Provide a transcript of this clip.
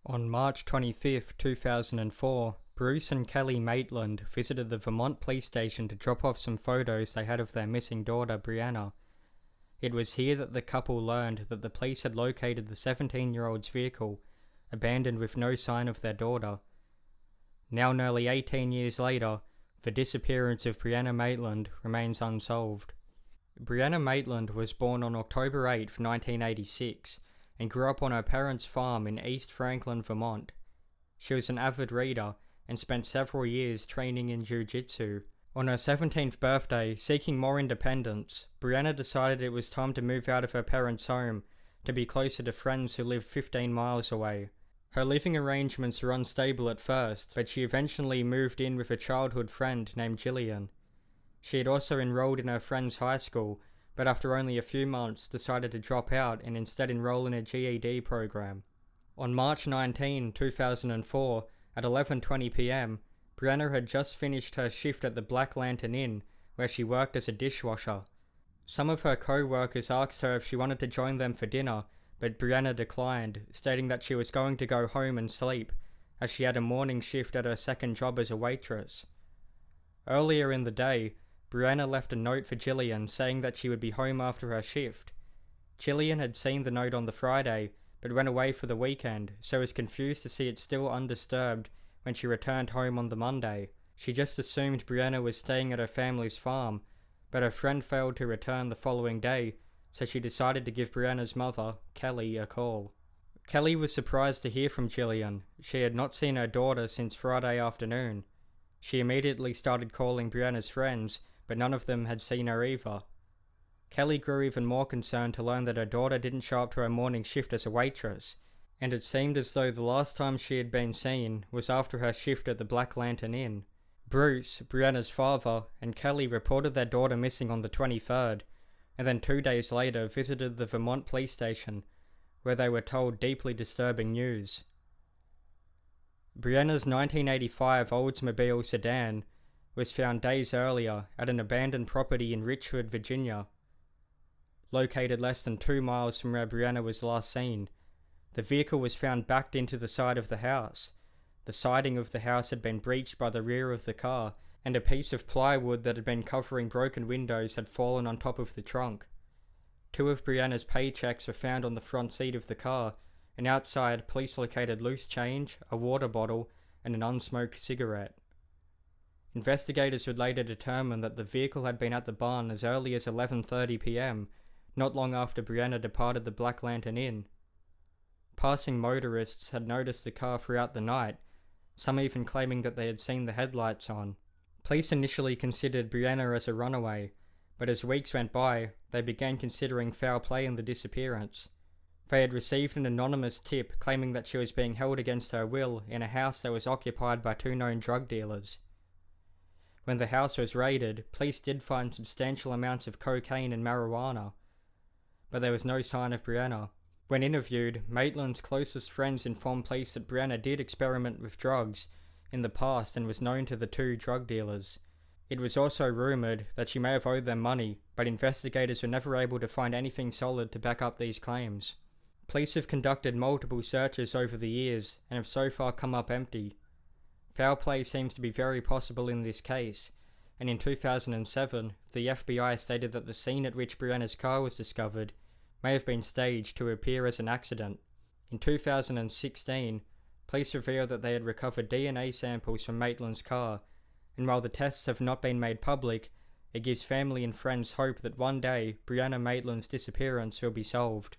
On March 25, 2004, Bruce and Kellie Maitland visited the Vermont Police Station to drop off some photos they had of their missing daughter, Brianna. It was here that the couple learned that the police had located the 17-year-old's vehicle, abandoned with no sign of their daughter. Now nearly 18 years later, the disappearance of Brianna Maitland remains unsolved. Brianna Maitland was born on October 8, 1986, and grew up on her parents' farm in East Franklin, Vermont. She was an avid reader and spent several years training in jiu-jitsu. On her 17th birthday, seeking more independence, Brianna decided it was time to move out of her parents' home to be closer to friends who lived 15 miles away. Her living arrangements were unstable at first, but she eventually moved in with a childhood friend named Jillian. She had also enrolled in her friend's high school, but after only a few months decided to drop out and instead enroll in a GED program. On March 19, 2004, at 11:20 p.m, Brianna had just finished her shift at the Black Lantern Inn, where she worked as a dishwasher. Some of her co-workers asked her if she wanted to join them for dinner, but Brianna declined, stating that she was going to go home and sleep, as she had a morning shift at her second job as a waitress. Earlier in the day, Brianna left a note for Jillian saying that she would be home after her shift. Jillian had seen the note on the Friday, but went away for the weekend, so was confused to see it still undisturbed when she returned home on the Monday. She just assumed Brianna was staying at her family's farm, but her friend failed to return the following day, so she decided to give Brianna's mother, Kellie, a call. Kellie was surprised to hear from Jillian. She had not seen her daughter since Friday afternoon. She immediately started calling Brianna's friends, but none of them had seen her either. Kellie grew even more concerned to learn that her daughter didn't show up to her morning shift as a waitress, and it seemed as though the last time she had been seen was after her shift at the Black Lantern Inn. Bruce, Brianna's father, and Kellie reported their daughter missing on the 23rd, and then 2 days later visited the Vermont Police Station, where they were told deeply disturbing news. Brianna's 1985 Oldsmobile sedan was found days earlier at an abandoned property in Richford, Virginia. Located less than 2 miles from where Brianna was last seen, the vehicle was found backed into the side of the house. The siding of the house had been breached by the rear of the car, and a piece of plywood that had been covering broken windows had fallen on top of the trunk. 2 of Brianna's paychecks were found on the front seat of the car, and outside police located loose change, a water bottle, and an unsmoked cigarette. Investigators would later determine that the vehicle had been at the barn as early as 11:30 p.m, not long after Brianna departed the Black Lantern Inn. Passing motorists had noticed the car throughout the night, some even claiming that they had seen the headlights on. Police initially considered Brianna as a runaway, but as weeks went by, they began considering foul play in the disappearance. They had received an anonymous tip claiming that she was being held against her will in a house that was occupied by 2 known drug dealers. When the house was raided, police did find substantial amounts of cocaine and marijuana, but there was no sign of Brianna. When interviewed, Maitland's closest friends informed police that Brianna did experiment with drugs in the past and was known to the 2 drug dealers. It was also rumoured that she may have owed them money, but investigators were never able to find anything solid to back up these claims. Police have conducted multiple searches over the years and have so far come up empty. Foul play seems to be very possible in this case, and in 2007, the FBI stated that the scene at which Brianna's car was discovered may have been staged to appear as an accident. In 2016, police revealed that they had recovered DNA samples from Maitland's car, and while the tests have not been made public, it gives family and friends hope that one day Brianna Maitland's disappearance will be solved.